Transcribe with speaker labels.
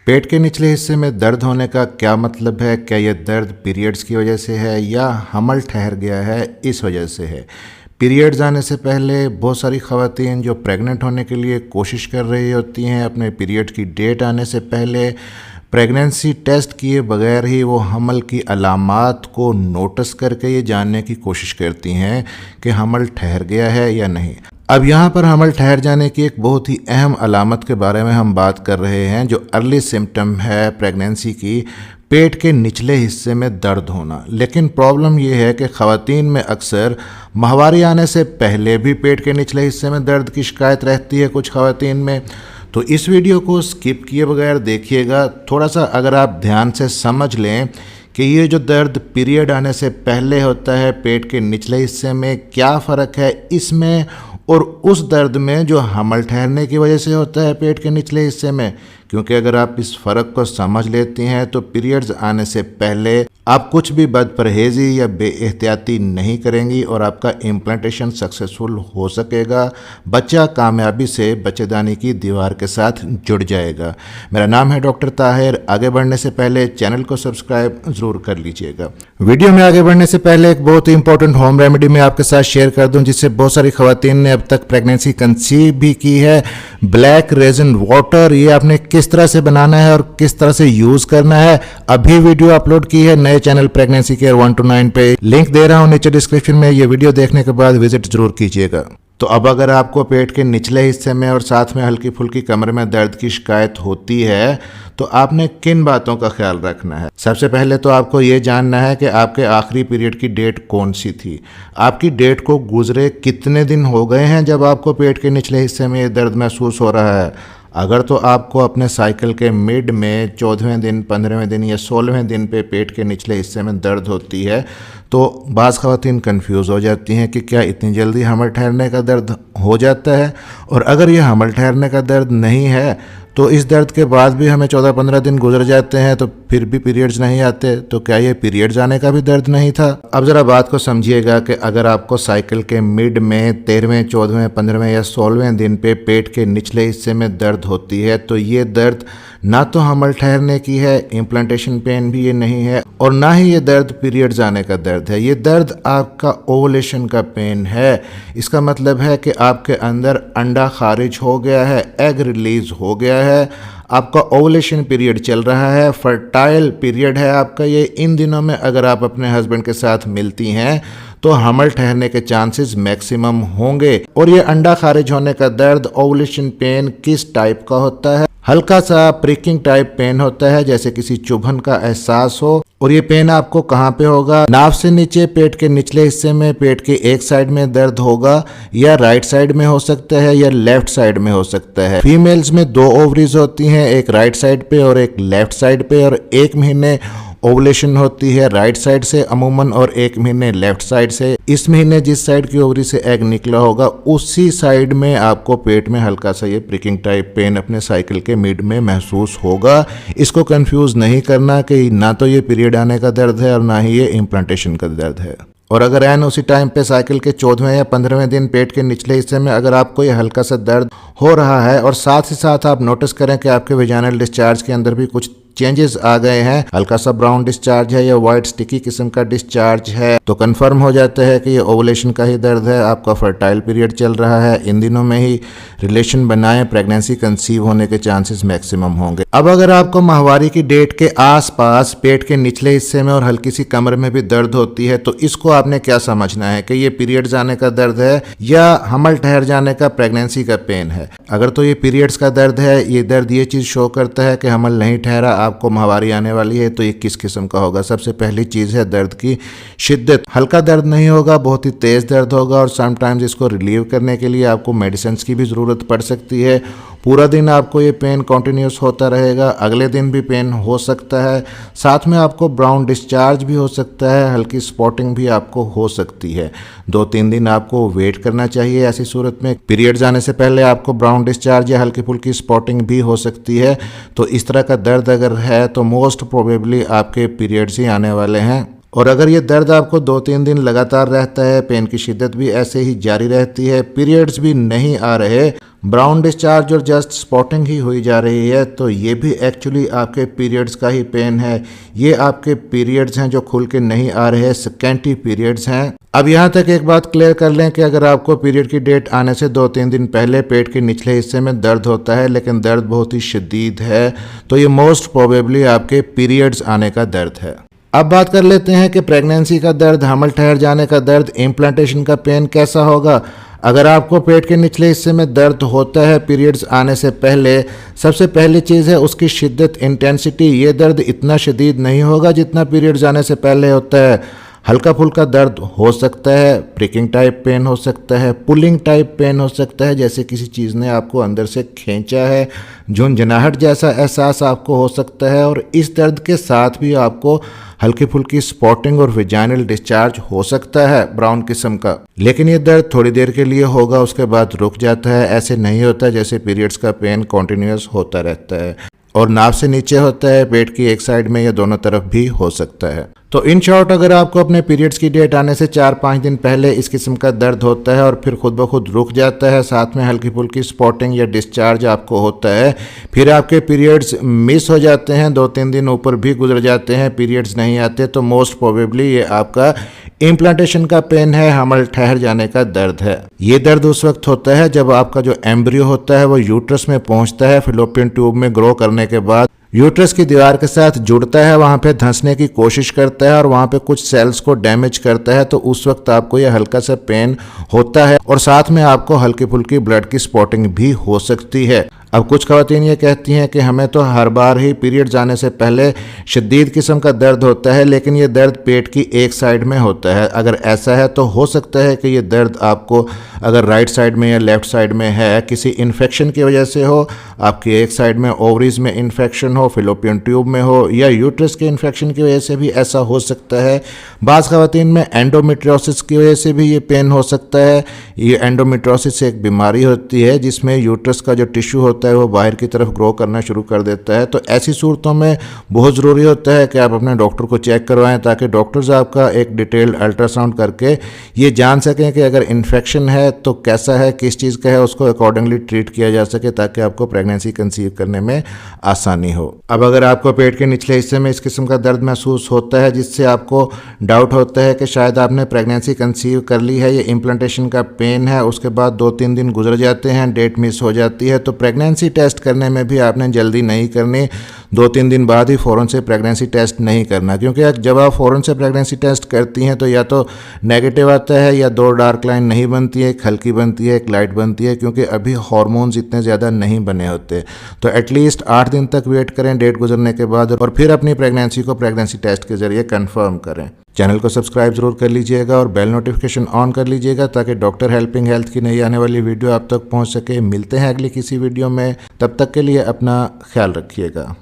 Speaker 1: पेट के निचले हिस्से में दर्द होने का क्या मतलब है? क्या यह दर्द पीरियड्स की वजह से है या हमल ठहर गया है इस वजह से है? पीरियड्स आने से पहले बहुत सारी ख़वातीन जो प्रेग्नेंट होने के लिए कोशिश कर रही होती हैं, अपने पीरियड की डेट आने से पहले प्रेगनेंसी टेस्ट किए बगैर ही वो हमल की अलामात को नोटिस करके ये जानने की कोशिश करती हैं कि हमल ठहर गया है या नहीं। अब यहाँ पर हमल ठहर जाने की एक बहुत ही अहम अलामत के बारे में हम बात कर रहे हैं, जो अर्ली सिम्टम है प्रेगनेंसी की, पेट के निचले हिस्से में दर्द होना। लेकिन प्रॉब्लम यह है कि ख़वातीन में अक्सर माहवारी आने से पहले भी पेट के निचले हिस्से में दर्द की शिकायत रहती है कुछ ख़वातीन में। तो इस वीडियो को स्किप किए बगैर देखिएगा। थोड़ा सा अगर आप ध्यान से समझ लें कि ये जो दर्द पीरियड आने से पहले होता है पेट के निचले हिस्से में, क्या फ़र्क है इसमें और उस दर्द में जो हमल ठहरने की वजह से होता है पेट के निचले हिस्से में। क्योंकि अगर आप इस फ़र्क को समझ लेती हैं तो पीरियड्स आने से पहले आप कुछ भी बदपरहेज़ी या बेएहतियाती नहीं करेंगी और आपका इम्प्लांटेशन सक्सेसफुल हो सकेगा। बच्चा कामयाबी से बच्चेदानी की दीवार के साथ जुड़ जाएगा। मेरा नाम है डॉक्टर ताहिर। आगे बढ़ने से पहले चैनल को सब्सक्राइब ज़रूर कर लीजिएगा। वीडियो में आगे बढ़ने से पहले एक बहुत ही इंपॉर्टेंट होम रेमेडी मैं आपके साथ शेयर कर दूं, जिससे बहुत सारी ख़वातीन ने अब तक प्रेगनेंसी कंसीव भी की है। ब्लैक रेजिन वाटर, ये आपने किस तरह से बनाना है और किस तरह से यूज़ करना है अभी वीडियो अपलोड की है नए चैनल प्रेगनेंसी केयर 1 to 9 पे। लिंक दे रहा हूं नीचे डिस्क्रिप्शन में। ये वीडियो देखने के बाद विजिट जरूर कीजिएगा। तो अब अगर आपको पेट के निचले हिस्से में और साथ में हल्की फुल्की कमर में दर्द की शिकायत होती है तो आपने किन बातों का ख्याल रखना है? सबसे पहले तो आपको ये जानना है कि आपके आखिरी पीरियड की डेट कौन सी थी। आपकी डेट को गुजरे कितने दिन हो गए हैं जब आपको पेट के निचले हिस्से में ये दर्द महसूस हो रहा है। अगर तो आपको अपने साइकिल के मिड में 14वें दिन, 15वें दिन या 16वें दिन पे पेट के निचले हिस्से में दर्द होती है तो बाज़ ख़वातीन कंफ्यूज हो जाती हैं कि क्या इतनी जल्दी हमल ठहरने का दर्द हो जाता है। और अगर यह हमल ठहरने का दर्द नहीं है तो इस दर्द के बाद भी हमें 14-15 दिन गुजर जाते हैं तो फिर भी पीरियड्स नहीं आते, तो क्या ये पीरियड्स आने का भी दर्द नहीं था? अब ज़रा बात को समझिएगा कि अगर आपको साइकिल के मिड में 13वें, 14वें, 15वें या 16वें दिन पे पेट के निचले हिस्से में दर्द होती है तो ये दर्द ना तो हमल ठहरने की है, इम्प्लांटेशन पेन भी ये नहीं है, और ना ही ये दर्द पीरियड्स आने का दर्द है। ये दर्द आपका ओवुलेशन का पेन है। इसका मतलब है कि आपके अंदर अंडा खारिज हो गया है, एग रिलीज हो गया है, आपका ओवुलेशन पीरियड चल रहा है, फर्टाइल पीरियड है आपका ये। इन दिनों में अगर आप अपने हस्बैंड के साथ मिलती हैं तो हमल ठहरने के चांसेस मैक्सिमम होंगे। और ये अंडा खारिज होने का दर्द, ओवुलेशन पेन किस टाइप का होता है? हल्का सा प्रिकिंग टाइप पेन होता है, जैसे किसी चुभन का एहसास हो। और ये पेन आपको कहाँ पे होगा? नाभ से नीचे पेट के निचले हिस्से में, पेट के एक साइड में दर्द होगा, या राइट साइड में हो सकता है या लेफ्ट साइड में हो सकता है। फीमेल्स में 2 ओवरीज होती हैं, एक राइट साइड पे और एक लेफ्ट साइड पे, और 1 महीने ओवुलेशन होती है राइट साइड से अमूमन और 1 महीने लेफ्ट साइड से। इस महीने जिस साइड की ओवरी से एग निकला होगा उसी साइड में आपको पेट में हल्का सा ये प्रिकिंग टाइप पेन अपने साइकिल के मिड में महसूस होगा। इसको कंफ्यूज नहीं करना कि ना तो ये पीरियड आने का दर्द है और ना ही ये इम्प्लांटेशन का दर्द है। और अगर एन उसी टाइम पे साइकिल के 14वें या 15वें दिन पेट के निचले हिस्से में अगर आपको ये हल्का सा दर्द हो रहा है और साथ ही साथ आप नोटिस करें कि आपके वेजाइनल डिस्चार्ज के अंदर भी कुछ चेंजेस आ गए हैं, हल्का सा ब्राउन डिस्चार्ज है या वाइट स्टिकी किस्म का डिस्चार्ज है, तो कंफर्म हो जाता है कि ये ओवुलेशन का ही दर्द है, आपका फर्टाइल पीरियड चल रहा है। इन दिनों में ही रिलेशन बनाएं, प्रेगनेंसी कंसीव होने के चांसेस मैक्सिमम होंगे। अब अगर आपको माहवारी की डेट के आसपास पेट के निचले हिस्से में और हल्की सी कमर में भी दर्द होती है तो इसको आपने क्या समझना है कि ये पीरियड्स आने का दर्द है या हमल ठहर जाने का प्रेगनेंसी का पेन है। अगर तो ये पीरियड्स का दर्द है, ये दर्द ये चीज़ शो करता है कि हमल नहीं ठहरा, आपको माहवारी आने वाली है, तो ये किस किस्म का होगा? सबसे पहली चीज़ है दर्द की शिद्दत। हल्का दर्द नहीं होगा, बहुत ही तेज़ दर्द होगा, और समटाइम्स इसको रिलीव करने के लिए आपको मेडिसिन की भी ज़रूरत पड़ सकती है। पूरा दिन आपको ये पेन कंटिन्यूस होता रहेगा, अगले दिन भी पेन हो सकता है, साथ में आपको ब्राउन डिस्चार्ज भी हो सकता है, हल्की स्पॉटिंग भी आपको हो सकती है। 2-3 दिन आपको वेट करना चाहिए। ऐसी सूरत में पीरियड्स आने से पहले आपको ब्राउन डिस्चार्ज या हल्की फुल्की स्पॉटिंग भी हो सकती है। तो इस तरह का दर्द अगर है तो मोस्ट प्रोबेबली आपके पीरियड्स ही आने वाले हैं। और अगर ये दर्द आपको 2-3 दिन लगातार रहता है, पेन की शिद्दत भी ऐसे ही जारी रहती है, पीरियड्स भी नहीं आ रहे, ब्राउन डिस्चार्ज और जस्ट स्पॉटिंग ही हुई जा रही है, तो ये भी एक्चुअली आपके पीरियड्स का ही पेन है। ये आपके पीरियड्स हैं जो खुल के नहीं आ रहे, स्कैंटी पीरियड्स हैं। अब यहाँ तक एक बात क्लियर कर लें कि अगर आपको पीरियड की डेट आने से 2-3 दिन पहले पेट के निचले हिस्से में दर्द होता है, लेकिन दर्द बहुत ही शदीद है, तो ये मोस्ट प्रोबेबली आपके पीरियड्स आने का दर्द है। अब बात कर लेते हैं कि प्रेगनेंसी का दर्द, हमल ठहर जाने का दर्द, इम्प्लांटेशन का पेन कैसा होगा। अगर आपको पेट के निचले हिस्से में दर्द होता है पीरियड्स आने से पहले, सबसे पहली चीज़ है उसकी शिद्दत, इंटेंसिटी। ये दर्द इतना शदीद नहीं होगा जितना पीरियड्स आने से पहले होता है। हल्का फुल्का दर्द हो सकता है, प्रिकिंग टाइप पेन हो सकता है, पुलिंग टाइप पेन हो सकता है, जैसे किसी चीज़ ने आपको अंदर से खींचा है, झुंझुनाहट जैसा एहसास आपको हो सकता है। और इस दर्द के साथ भी आपको हल्की फुल्की स्पॉटिंग और विजाइनल डिस्चार्ज हो सकता है ब्राउन किस्म का, लेकिन ये दर्द थोड़ी देर के लिए होगा, उसके बाद रुक जाता है। ऐसे नहीं होता जैसे पीरियड्स का पेन कॉन्टिन्यूस होता रहता है। और नाभ से नीचे होता है, पेट की एक साइड में या दोनों तरफ भी हो सकता है। तो इन शॉर्ट, अगर आपको अपने पीरियड्स की डेट आने से 4-5 दिन पहले इस किस्म का दर्द होता है और फिर खुद ब खुद रुक जाता है, साथ में हल्की फुल्की स्पॉटिंग या डिस्चार्ज आपको होता है, फिर आपके पीरियड्स मिस हो जाते हैं, 2-3 दिन ऊपर भी गुजर जाते हैं, पीरियड्स नहीं आते, तो मोस्ट प्रोबेबली ये आपका इम्प्लांटेशन का पेन है, हमल ठहर जाने का दर्द है। ये दर्द उस वक्त होता है जब आपका जो एम्ब्रियो होता है वो यूट्रस में पहुंचता है, फिलोपियन ट्यूब में ग्रो करने के बाद यूट्रस की दीवार के साथ जुड़ता है, वहां पे धंसने की कोशिश करता है और वहां पे कुछ सेल्स को डैमेज करता है, तो उस वक्त आपको यह हल्का सा पेन होता है और साथ में आपको हल्की फुल्की ब्लड की स्पॉटिंग भी हो सकती है। अब कुछ खवातीन ये कहती हैं कि हमें तो हर बार ही पीरियड जाने से पहले शदीद किस्म का दर्द होता है, लेकिन ये दर्द पेट की एक साइड में होता है। अगर ऐसा है तो हो सकता है कि ये दर्द आपको अगर राइट साइड में या लेफ्ट साइड में है, किसी इन्फेक्शन की वजह से हो, आपकी एक साइड में ओवरीज में इन्फेक्शन हो, फिलोपियन ट्यूब में हो, या यूट्रस के इन्फेक्शन की वजह से भी ऐसा हो सकता है। बाज़ खवातीन में एंडोमेट्रियोसिस की वजह से भी ये पेन हो सकता है। ये एंडोमेट्रियोसिस एक बीमारी होती है जिसमें यूट्रस का जो टिश्यू होता है वो बाहर की तरफ ग्रो करना शुरू कर देता है। तो ऐसी सूरतों में बहुत ज़रूरी होता है कि आप अपने डॉक्टर को चेक करवाएं, ताकि डॉक्टर्स आपका एक डिटेल्ड अल्ट्रासाउंड करके ये जान सकें कि अगर इन्फेक्शन है तो कैसा है, किस चीज़ का है, उसको अकॉर्डिंगली ट्रीट किया जा सके ताकि आपको प्रेगनेंसी कंसीव करने में आसानी हो। अब अगर आपको पेट के निचले हिस्से में इस किस्म का दर्द महसूस होता है जिससे आपको डाउट होता है कि शायद आपने प्रेगनेंसी कंसीव कर ली है, ये इम्प्लांटेशन का पेन है, उसके बाद 2-3 दिन गुजर जाते हैं, डेट मिस हो जाती है, तो प्रेगनेंसी टेस्ट करने में भी आपने जल्दी नहीं करनी। 2-3 दिन बाद ही फ़ौरन से प्रेगनेंसी टेस्ट नहीं करना, क्योंकि जब आप फ़ौरन से प्रेगनेंसी टेस्ट करती हैं तो या तो नेगेटिव आता है या 2 डार्क लाइन नहीं बनती है, एक हल्की बनती है, एक लाइट बनती है, क्योंकि अभी हार्मोन्स इतने ज़्यादा नहीं बने होते। तो एटलीस्ट 8 दिन तक वेट करें डेट गुजरने के बाद और फिर अपनी प्रेगनेंसी को प्रेगनेंसी टेस्ट के जरिए कंफर्म करें। चैनल को सब्सक्राइब जरूर कर लीजिएगा और बेल नोटिफिकेशन ऑन कर लीजिएगा ताकि डॉक्टर हेल्पिंग हेल्थ की नई आने वाली वीडियो आप तक पहुंच सके। मिलते हैं अगली किसी वीडियो में, तब तक के लिए अपना ख्याल रखिएगा।